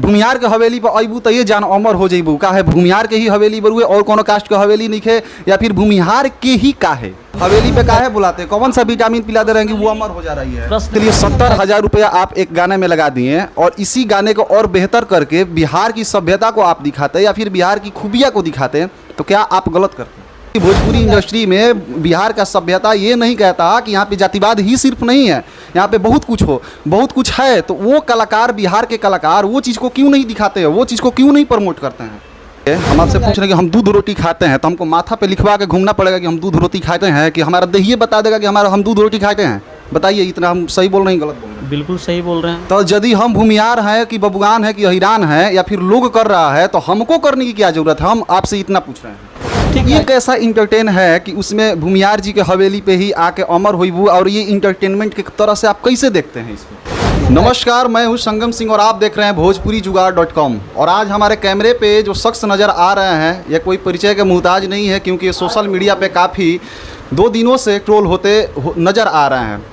भूमिहार के हवेली पर अबू तो ये जान अमर हो जइबू का है भूमिहार के ही हवेली पर हुए और कोनो कास्ट के हवेली नहीं है या फिर भूमिहार के ही का है हवेली पे का है बुलाते कौन सा विटामिन पिला दे रहे हैं कि वो अमर हो जा रही है। इसलिए 70,000 रुपया आप एक गाने में लगा दिए और इसी गाने को और बेहतर करके बिहार की सभ्यता को आप दिखाते या फिर बिहार की खूबिया को दिखाते तो क्या आप गलत करते? भोजपुरी इंडस्ट्री में बिहार का सभ्यता ये नहीं कहता कि यहाँ पे जातिवाद ही सिर्फ नहीं है, यहाँ पे बहुत कुछ है। तो वो कलाकार बिहार के कलाकार वो चीज़ को क्यों नहीं दिखाते हैं, वो चीज़ को क्यों नहीं प्रमोट करते हैं? हम आपसे पूछ रहे हैं कि हम दूध रोटी खाते हैं तो हमको माथा पे लिखवा के घूमना पड़ेगा कि हम दूध रोटी खाते हैं कि हमारा दहिए बता देगा कि हम दूध रोटी खाते हैं? बताइए, इतना हम सही बोल रहे हैं गलत बोल रहे हैं? बिल्कुल सही बोल रहे हैं। तो यदि हम भूमिहार हैं कि बबुआन है कि अहिरान है या फिर लोग कर रहा है तो हमको करने की क्या जरूरत है? हम आपसे इतना पूछ रहे हैं। ठीक, ये कैसा इंटरटेन है कि उसमें भूमिहार जी के हवेली पे ही आके अमर होइबू और ये इंटरटेनमेंट के तरह से आप कैसे देखते हैं इसमें? नमस्कार, मैं हूँ संगम सिंह और आप देख रहे हैं भोजपुरीजुगाड़.com। और आज हमारे कैमरे पे जो शख्स नज़र आ रहे हैं यह कोई परिचय के मुहताज नहीं है क्योंकि ये सोशल मीडिया पे काफ़ी 2 दिनों से ट्रोल होते नज़र आ रहे हैं।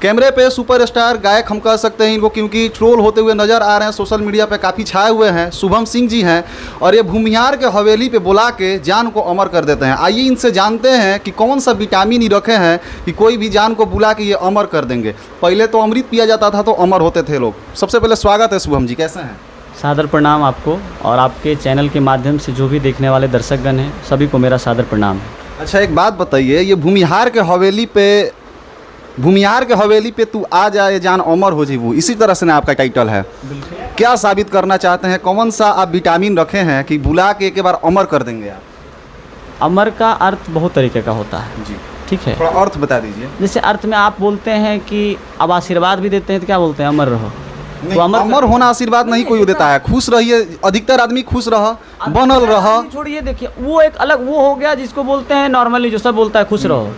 कैमरे पे सुपरस्टार गायक हम कह सकते हैं इनको क्योंकि ट्रोल होते हुए नज़र आ रहे हैं, सोशल मीडिया पे काफ़ी छाए हुए हैं। शुभम सिंह जी हैं और ये भूमिहार के हवेली पे बुला के जान को अमर कर देते हैं। आइए इनसे जानते हैं कि कौन सा विटामिन ही रखे हैं कि कोई भी जान को बुला के ये अमर कर देंगे। पहले तो अमृत पिया जाता था तो अमर होते थे लोग। सबसे पहले स्वागत है शुभम जी, कैसे हैं? सादर प्रणाम आपको और आपके चैनल के माध्यम से जो भी देखने वाले दर्शकगण हैं सभी को मेरा सादर प्रणाम है। अच्छा, एक बात बताइए, ये भूमिहार के हवेली पे तू आ जाए जान अमर हो जीवू, इसी तरह से ना आपका टाइटल है। क्या साबित करना चाहते हैं? कौन सा आप विटामिन रखे हैं कि बुला के एक बार अमर कर देंगे आप? अमर का अर्थ बहुत तरीके का होता है जी, ठीक है, थोड़ा अर्थ बता दीजिए। जैसे अर्थ में आप बोलते हैं कि अब आशीर्वाद भी देते हैं तो क्या बोलते हैं? अमर रहो। तो अमर होना आशीर्वाद नहीं कोई देता है, खुश रहिए, अधिकतर आदमी खुश रह, बनल रह। छोड़िए, देखिए वो एक अलग वो हो गया जिसको बोलते हैं नॉर्मली जो सब बोलता है खुश रहो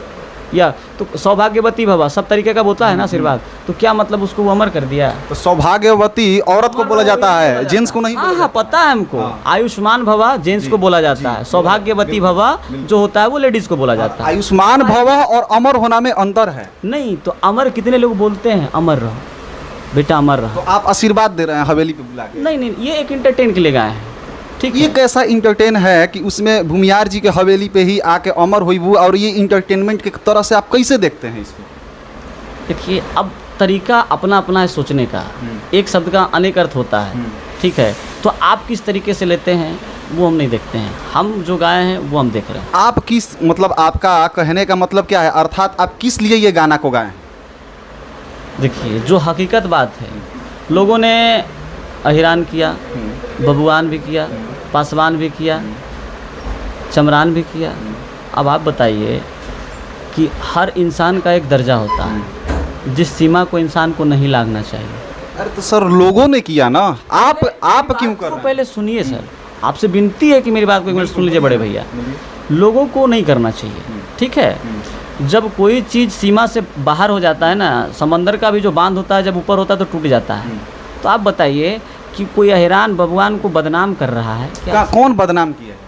या तो सौभाग्यवती भवा, सब तरीके का बोलता है ना आशीर्वाद। तो क्या मतलब उसको वो अमर कर दिया? तो सौभाग्यवती औरत को बोला जाता है, जेंट्स को नहीं। हाँ, पता है हमको। आयुष्मान भवा जेंट्स को बोला जाता है, सौभाग्यवती भवा जो होता है वो लेडीज को बोला जाता है। आयुष्मान भवा और अमर होना में अंतर है। नहीं तो अमर कितने लोग बोलते हैं अमर रहो बेटा, अमर रहो। तो आप आशीर्वाद दे रहे हैं हवेली पे बुला के? नहीं, ये एक इंटरटेन के लिए गाए हैं। ठीक, ये कैसा इंटरटेन है कि उसमें भूमिहार जी के हवेली पे ही आके अमर होइबू और ये इंटरटेनमेंट के तरह से आप कैसे देखते हैं इसको? देखिए, अब तरीका अपना अपना है सोचने का, एक शब्द का अनेक अर्थ होता है, ठीक है। तो आप किस तरीके से लेते हैं वो हम नहीं देखते हैं, हम जो गाए हैं वो हम देख रहे हैं। आप किस मतलब आपका कहने का मतलब क्या है, अर्थात आप किस लिए ये गाना को गाएं? देखिए, जो हकीकत बात है, लोगों ने अहिरान किया, बबुआन भी किया, पासवान भी किया, चमरान भी किया। अब आप बताइए कि हर इंसान का एक दर्जा होता है जिस सीमा को इंसान को नहीं लागना चाहिए। अरे तो सर लोगों ने किया ना, आप क्यों कर रहे हैं? पहले सुनिए सर, आपसे विनती है कि मेरी बात को एक मिनट सुन लीजिए बड़े भैया। लोगों को नहीं करना चाहिए, ठीक है। जब कोई चीज़ सीमा से बाहर हो जाता है ना, समंदर का भी जो बांध होता है जब ऊपर होता है तो टूट जाता है। तो आप बताइए कि कोई अहिरान बबुआन को बदनाम कर रहा है क्या? कौन बदनाम किया है?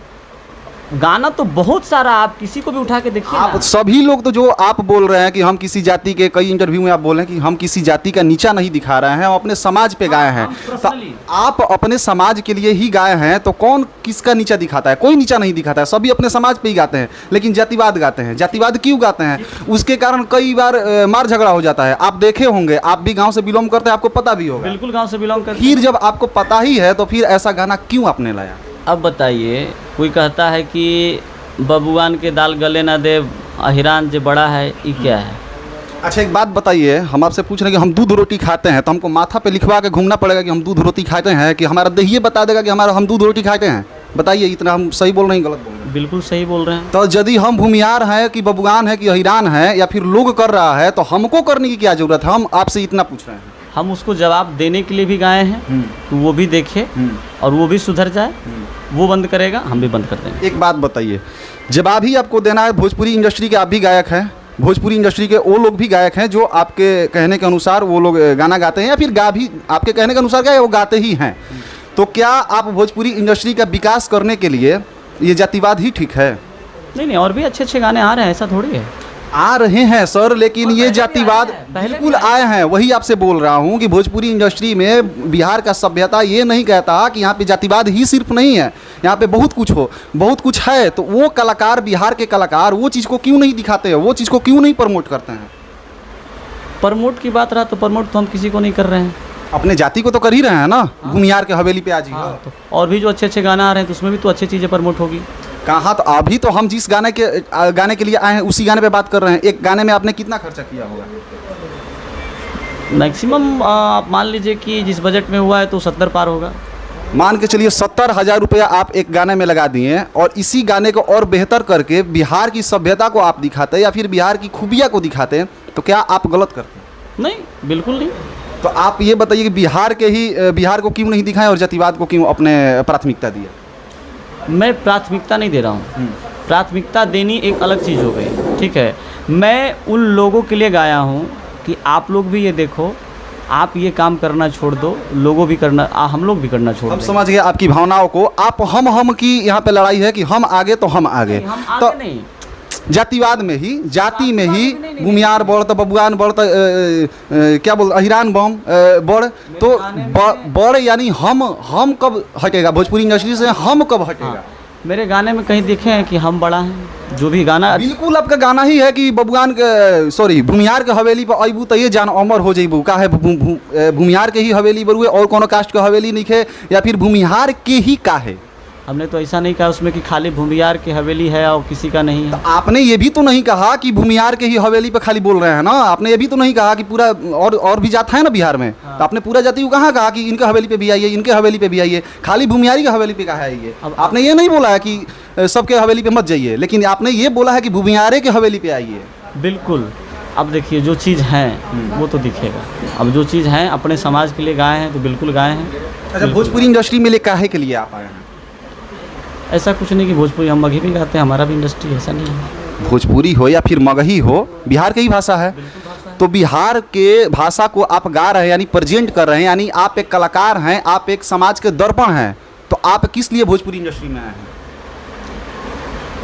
गाना तो बहुत सारा, आप किसी को भी उठा के देखिए। आप सभी लोग तो जो आप बोल रहे हैं कि हम किसी जाति के, कई इंटरव्यू में आप बोल रहे हैं कि हम किसी जाति का नीचा नहीं दिखा रहे हैं, हम अपने समाज पे गाए हैं। तो आप अपने समाज के लिए ही गाए हैं तो कौन किसका नीचा दिखाता है? कोई नीचा नहीं दिखाता है, सभी अपने समाज पे ही गाते हैं। लेकिन जातिवाद गाते हैं। जातिवाद क्यों गाते हैं? उसके कारण कई बार मार झगड़ा हो जाता है। आप देखे होंगे, आप भी गाँव से बिलोंग करते हैं, आपको पता भी होगा। बिल्कुल गाँव से बिलोंग करते। फिर जब आपको पता ही है तो फिर ऐसा गाना क्यों आपने लाया? अब बताइए, कोई कहता है कि बबुआन के दाल गले ना दे, अहिरान जो बड़ा है, ये क्या है? अच्छा, एक बात बताइए, हम आपसे पूछ रहे हैं कि हम दूध रोटी खाते हैं तो हमको माथा पे लिखवा के घूमना पड़ेगा कि हम दूध रोटी खाते हैं कि हमारा दहिए बता देगा कि हम दूध रोटी खाते हैं? बताइए, इतना हम सही बोल रहे हैं गलत बोल रहे हैं? बिल्कुल सही बोल रहे हैं। तो यदि हम भूमिहार हैं कि बबुआन है कि अहिरान है या फिर लोग कर रहा है तो हमको करने की क्या जरूरत है? हम आपसे इतना पूछ रहे हैं। हम उसको जवाब देने के लिए भी गाए हैं कि वो भी देखे और वो भी सुधर जाए। वो बंद करेगा, हम भी बंद कर देंगे। एक बात बताइए, जवाब ही आपको देना है। भोजपुरी इंडस्ट्री के आप भी गायक हैं, भोजपुरी इंडस्ट्री के वो लोग भी गायक हैं जो आपके कहने के अनुसार वो लोग गाना गाते हैं या फिर गा भी आपके कहने के अनुसार क्या वो गाते ही हैं। तो क्या आप भोजपुरी इंडस्ट्री का विकास करने के लिए ये जातिवाद ही ठीक है? नहीं, और भी अच्छे अच्छे गाने आ रहे हैं, ऐसा थोड़ी है। आ रहे हैं सर, लेकिन ये जातिवाद बिल्कुल आए हैं। वही आपसे बोल रहा हूँ कि भोजपुरी इंडस्ट्री में बिहार का सभ्यता ये नहीं कहता कि यहाँ पे जातिवाद ही सिर्फ नहीं है, यहाँ पे बहुत कुछ है। तो वो कलाकार, बिहार के कलाकार वो चीज़ को क्यों नहीं दिखाते हैं, वो चीज़ को क्यों नहीं प्रमोट करते हैं? प्रमोट की बात रहा तो प्रमोट तो हम किसी को नहीं कर रहे हैं, अपने जाति को तो कर ही रहे हैं ना। भूमियार के हवेली पे आज ही तो और भी जो अच्छे अच्छे गाना आ रहे हैं तो उसमें भी तो अच्छी चीज़ें प्रमोट होगी। कहाँ? तो अभी तो हम जिस गाने के लिए आए हैं उसी गाने पे बात कर रहे हैं। एक गाने में आपने कितना खर्चा किया होगा? मैक्सिमम आप मान लीजिए कि जिस बजट में हुआ है तो 70 पार होगा। मान के चलिए 70,000 रुपया आप एक गाने में लगा दिए और इसी गाने को और बेहतर करके बिहार की सभ्यता को आप दिखाते या फिर बिहार की खूबियाँ को दिखाते, तो क्या आप गलत करते? नहीं, बिल्कुल नहीं। तो आप ये बताइए कि बिहार को क्यों नहीं दिखाएं और जातिवाद को क्यों अपने प्राथमिकता दिया? मैं प्राथमिकता नहीं दे रहा हूँ, प्राथमिकता देनी एक अलग चीज़ हो गई, ठीक है। मैं उन लोगों के लिए गाया हूँ कि आप लोग भी ये देखो, आप ये काम करना छोड़ दो, लोगों भी करना, हम लोग भी करना छोड़ दो। हम समझ गए आपकी भावनाओं को। आप हम की यहाँ पे लड़ाई है कि हम आगे तो हम आगे, हम तो आगे नहीं, जातिवाद में ही, जाति में ही भूमियार बढ़ तो बबुआन बढ़ तो क्या बोल अहिरान बम बढ़, तो बढ़ यानी हम कब हटेगा भोजपुरी इंडस्ट्री से? हम कब हटेगा? मेरे गाने में कहीं देखे हैं कि हम बड़ा हैं? जो भी गाना, बिल्कुल आपका गाना ही है कि बबुआन के सॉरी भूमियार के हवेली पर अबू तो ये जान अमर हो जइबू। का है भूमियार के ही हवेली पर हुए और कोनो कास्ट के हवेली नहीं है, या फिर भूमियार के ही का है? हमने तो ऐसा नहीं कहा उसमें कि खाली भूमियार की हवेली है और किसी का नहीं है। तो आपने ये भी तो नहीं कहा कि भूमियार के ही हवेली पे खाली बोल रहे हैं ना। आपने ये भी तो नहीं कहा कि पूरा और भी जात है ना बिहार में। तो आपने पूरा जाति को कहाँ कहा कि इनके हवेली पे भी आइए, इनके हवेली पे भी आइए, खाली भूमियारी के हवेली पे कहा है ये? आपने ये नहीं बोला है कि सबके हवेली पे मत जाइए, लेकिन आपने ये बोला है कि भूमियारे के हवेली पे आइए। बिल्कुल। अब देखिए जो चीज़ है वो तो दिखेगा। अब जो चीज़ है अपने समाज के लिए गाए हैं तो बिल्कुल गाए हैं। अच्छा, भोजपुरी इंडस्ट्री में काहे के लिए आप आए हैं? ऐसा कुछ नहीं कि भोजपुरी, हम मगही भी गाते हैं, हमारा भी इंडस्ट्री ऐसा नहीं है। भोजपुरी हो या फिर मगही हो, बिहार की ही भाषा है। तो बिहार के भाषा को आप गा रहे हैं, यानी प्रेजेंट कर रहे हैं, यानी आप एक कलाकार हैं, आप एक समाज के दर्पण हैं। तो आप किस लिए भोजपुरी इंडस्ट्री में आए हैं?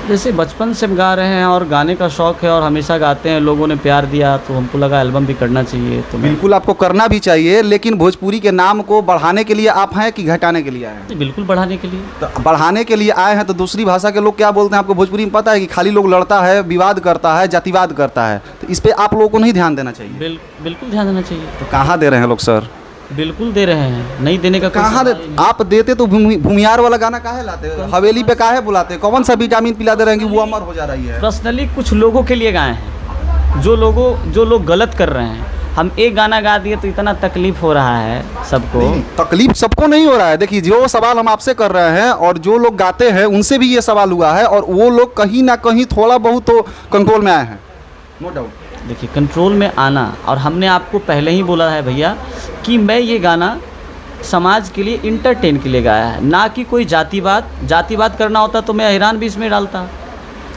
जैसे बचपन से गा रहे हैं और गाने का शौक़ है और हमेशा गाते हैं, लोगों ने प्यार दिया तो हमको लगा एल्बम भी करना चाहिए। तो बिल्कुल आपको करना भी चाहिए, लेकिन भोजपुरी के नाम को बढ़ाने के लिए आप हैं कि घटाने के लिए आए हैं? बिल्कुल बढ़ाने के लिए। तो बढ़ाने के लिए आए हैं तो दूसरी भाषा के लोग क्या बोलते हैं आपको भोजपुरी में पता है कि खाली लोग लड़ता है, विवाद करता है, जातिवाद करता है। तो इस पर आप लोगों को नहीं ध्यान देना चाहिए? बिल्कुल ध्यान देना चाहिए। तो कहाँ दे रहे हैं लोग सर? बिल्कुल दे रहे हैं, नहीं देने का कहाँ आप देते तो भूमियार वाला गाना काहे लाते, हवेली पे काहे बुलाते? कौन सा विटामिन पिला दे रहे हैं कि वो अमर हो जा रही है? पर्सनली कुछ लोगों के लिए गाए हैं, जो लोग गलत कर रहे हैं। हम एक गाना गा दिए तो इतना तकलीफ हो रहा है सबको। तकलीफ सबको नहीं हो रहा है। देखिए, जो सवाल हम आपसे कर रहे हैं और जो लोग गाते हैं उनसे भी ये सवाल हुआ है, और वो लोग कहीं ना कहीं थोड़ा बहुत तो कंट्रोल में आए हैं, नो डाउट। देखिए, कंट्रोल में आना, और हमने आपको पहले ही बोला है भैया कि मैं ये गाना समाज के लिए, इंटरटेन के लिए गाया है, ना कि कोई जातिवाद करना होता तो मैं अहिरान भी इसमें डालता।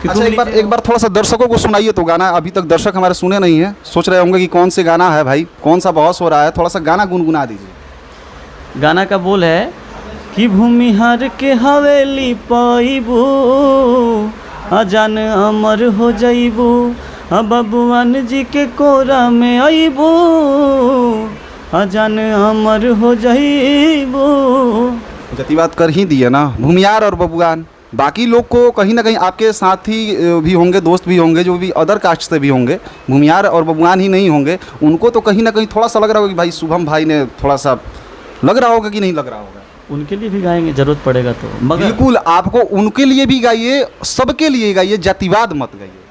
अच्छा, एक बार थोड़ा सा दर्शकों को सुनाइए तो गाना। अभी तक दर्शक हमारे सुने नहीं है, सोच रहे होंगे कि कौन से गाना है भाई, कौन सा बहस हो रहा है। थोड़ा सा गाना गुनगुना दीजिए। गाना का बोल है कि भूमिहार के हवेली पाइबू, अजान अमर हो जाइबू, बबुआन जी के कोरा में आइबू, अजान अमर हो जाइबू। जातिवाद कर ही दिए ना भूमियार और बबुआन। बाकी लोग को कहीं ना कहीं आपके साथी भी होंगे, दोस्त भी होंगे, जो भी अदर कास्ट से भी होंगे, भूमियार और बबुआन ही नहीं होंगे, उनको तो कहीं ना कहीं थोड़ा सा लग रहा होगा कि भाई शुभम भाई ने थोड़ा सा लग रहा होगा कि नहीं लग रहा होगा। उनके लिए भी गाएंगे ज़रूरत पड़ेगा तो, मगर बिल्कुल आपको उनके लिए भी गाइए, सबके लिए गाइए, जातिवाद मत गाइए।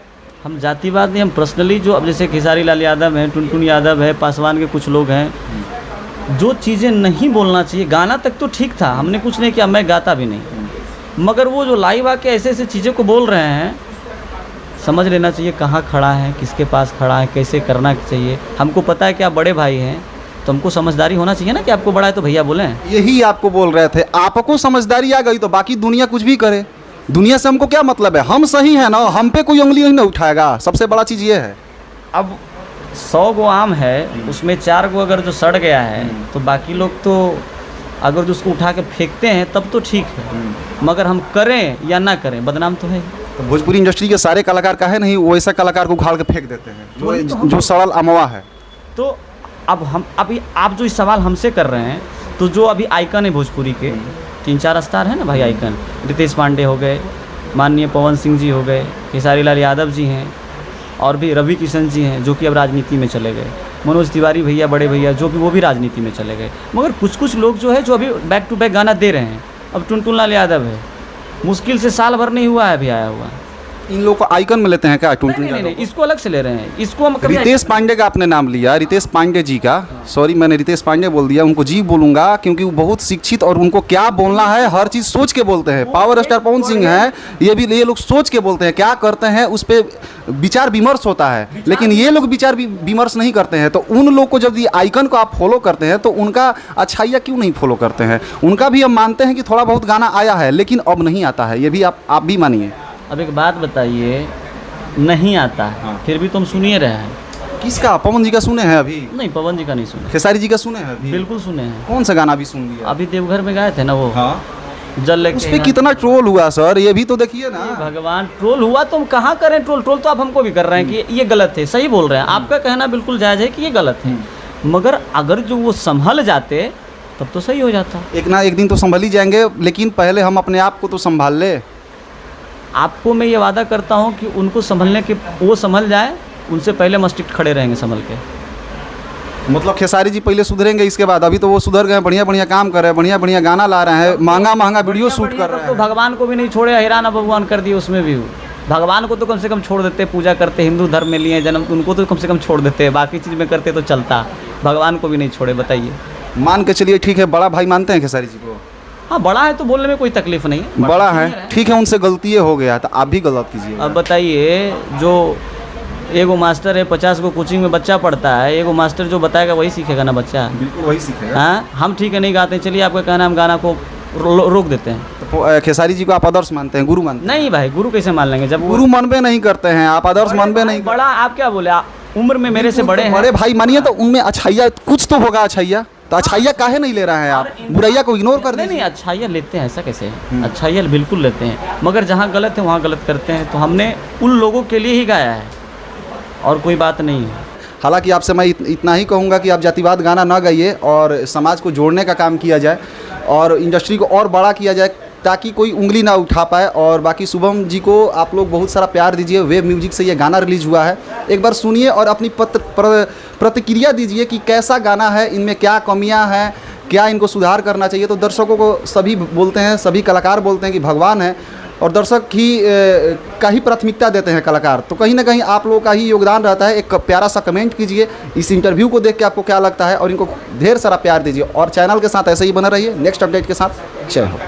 हम जातिवाद नहीं, हम पर्सनली जो, अब जैसे खेसारी लाल यादव हैं, टुनटुन यादव है, पासवान के कुछ लोग हैं, जो चीज़ें नहीं बोलना चाहिए। गाना तक तो ठीक था, हमने कुछ नहीं किया, मैं गाता भी नहीं, मगर वो जो लाइव आके ऐसे ऐसे चीज़ों को बोल रहे हैं, समझ लेना चाहिए कहाँ खड़ा है, किसके पास खड़ा है, कैसे करना चाहिए। हमको पता है कि आप बड़े भाई हैं, तो हमको समझदारी होना चाहिए ना कि आपको बड़ा है तो भैया बोलें। यही आपको बोल रहे थे, आपको समझदारी आ गई तो बाकी दुनिया कुछ भी करे। दुनिया से हमको क्या मतलब है? हम सही है ना, हम पे कोई उंगली नहीं ना उठाएगा। सबसे बड़ा चीज़ ये है। अब 100 गो आम है, उसमें 4 गो अगर जो सड़ गया है तो बाकी लोग तो अगर जो उसको उठा के फेंकते हैं तब तो ठीक है, मगर हम करें या ना करें बदनाम तो है। तो भोजपुरी इंडस्ट्री के सारे कलाकार काहे नहीं वैसा कलाकार को उखाड़ के फेंक देते हैं जो सड़ल अमवा है। तो अब हम अभी आप जो इस सवाल हमसे कर रहे हैं, तो जो अभी आइकन है भोजपुरी के 3-4 स्टार हैं ना भाई आइकन, रितेश पांडे हो गए, माननीय पवन सिंह जी हो गए, खेसारी लाल यादव जी हैं, और भी रवि किशन जी हैं जो कि अब राजनीति में चले गए, मनोज तिवारी भैया, बड़े भैया जो कि वो भी राजनीति में चले गए। मगर कुछ लोग जो है जो अभी बैक टू बैक गाना दे रहे हैं। अब टुनटुन लाल यादव है, मुश्किल से साल भर नहीं हुआ है अभी आया हुआ। इन लोग को आइकन में लेते हैं क्या? टुनटुन नहीं, इसको अलग से ले रहे हैं। इसको हम कभी रितेश पांडे का आपने नाम लिया, रितेश पांडे जी का, सॉरी मैंने रितेश पांडे बोल दिया, उनको जी बोलूंगा क्योंकि वो बहुत शिक्षित और उनको क्या बोलना है हर चीज़ सोच के बोलते हैं। पावर स्टार पवन सिंह हैं, ये लोग सोच के बोलते हैं, क्या करते हैं उस पर विचार विमर्श होता है, लेकिन ये लोग विचार विमर्श नहीं करते हैं। तो उन लोग को जब ये आइकन को आप फॉलो करते हैं तो उनका अच्छाइयाँ क्यों नहीं फॉलो करते हैं? उनका भी हम मानते हैं कि थोड़ा बहुत गाना आया है लेकिन अब नहीं आता है, ये भी आप भी मानिए। अब एक बात बताइए, नहीं आता है फिर भी तुम सुनिए रहे हैं। किसका? पवन जी का सुने हैं अभी? नहीं, पवन जी का नहीं सुने। खेसारी जी का सुने हैं अभी? बिल्कुल सुने हैं। कौन सा गाना अभी सुन लिया? अभी देवघर में गए थे ना वो, हाँ, जल लेके। उस पे कितना ट्रोल हुआ सर, ये भी तो देखिए ना। भगवान, ट्रोल हुआ तो हम कहाँ करें ट्रोल तो आप हमको भी कर रहे हैं कि ये गलत है। सही बोल रहे हैं, आपका कहना बिल्कुल जायज़ है कि ये गलत है, मगर अगर जो वो संभल जाते तब तो सही हो जाता। एक ना एक दिन तो संभल ही जाएंगे, लेकिन पहले हम अपने आप को तो संभाल ले। आपको मैं ये वादा करता हूँ कि उनको संभलने के, वो संभल जाए, उनसे पहले मस्टिक खड़े रहेंगे संभल के। मतलब खेसारी जी पहले सुधरेंगे, इसके बाद? अभी तो वो सुधर गए, बढ़िया बढ़िया काम कर रहे हैं, बढ़िया बढ़िया गाना ला रहे हैं, महंगा वीडियो शूट कर रहे हैं। तो भगवान को भी नहीं छोड़े, हैरान भगवान कर दिए उसमें भी। भगवान को तो कम से कम छोड़ देते, पूजा करते, हिंदू धर्म में लिए जन्म, तो उनको तो कम से कम छोड़ देते, बाकी चीज़ में करते तो चलता, भगवान को भी नहीं छोड़े। बताइए। मान के चलिए ठीक है, बड़ा भाई मानते हैं खेसारी जी को? हाँ, बड़ा है तो बोलने में कोई तकलीफ नहीं है। बड़ा है, ठीक है, उनसे गलती हो गया तो आप भी गलत कीजिए। अब बताइए, जो एगो मास्टर है 50 को कोचिंग में बच्चा पढ़ता है, एगो मास्टर जो बताएगा वही सीखेगा ना बच्चा। बिल्कुल वही सीखेगा। हाँ, हम ठीक है नहीं गाते, चलिए आपका कहना, हम गाना को रोक देते हैं। तो खेसारी जी को आप आदर्श मानते हैं, गुरु मानते हैं? नहीं भाई, गुरु कैसे मान लेंगे जब गुरु मानबे नहीं करते हैं आप, आदर्श मानबे नहीं। बड़ा आप क्या बोले, उम्र में मेरे से बड़े हैं। बड़े भाई मानिए तो उनमें अच्छाइया कुछ तो होगा, अच्छाइया तो अच्छाइया काहे नहीं ले रहे हैं आप? बुराइया को इग्नोर कर दीजिए। नहीं, अच्छाइयाँ लेते हैं, ऐसा कैसे है? अच्छाइयाँ बिल्कुल लेते हैं, मगर जहाँ गलत है वहाँ गलत करते हैं। तो हमने उन लोगों के लिए ही गाया है और कोई बात नहीं है। हालांकि आपसे मैं इतना ही कहूँगा कि आप जातिवाद गाना ना गाइए और समाज को जोड़ने का काम किया जाए और इंडस्ट्री को और बड़ा किया जाए ताकि कोई उंगली ना उठा पाए। और बाकी शुभम जी को आप लोग बहुत सारा प्यार दीजिए। वेब म्यूजिक से ये गाना रिलीज हुआ है, एक बार सुनिए और अपनी प्रतिक्रिया दीजिए कि कैसा गाना है, इनमें क्या कमियां हैं, क्या इनको सुधार करना चाहिए। तो दर्शकों को सभी बोलते हैं, सभी कलाकार बोलते हैं कि भगवान है और दर्शक ही का ही प्राथमिकता देते हैं कलाकार। तो कहीं ना कहीं आप लोगों का ही योगदान रहता है। एक प्यारा सा कमेंट कीजिए इस इंटरव्यू को देख के आपको क्या लगता है और इनको ढेर सारा प्यार दीजिए और चैनल के साथ ऐसे ही बना रहिए। नेक्स्ट अपडेट के साथ जय हो।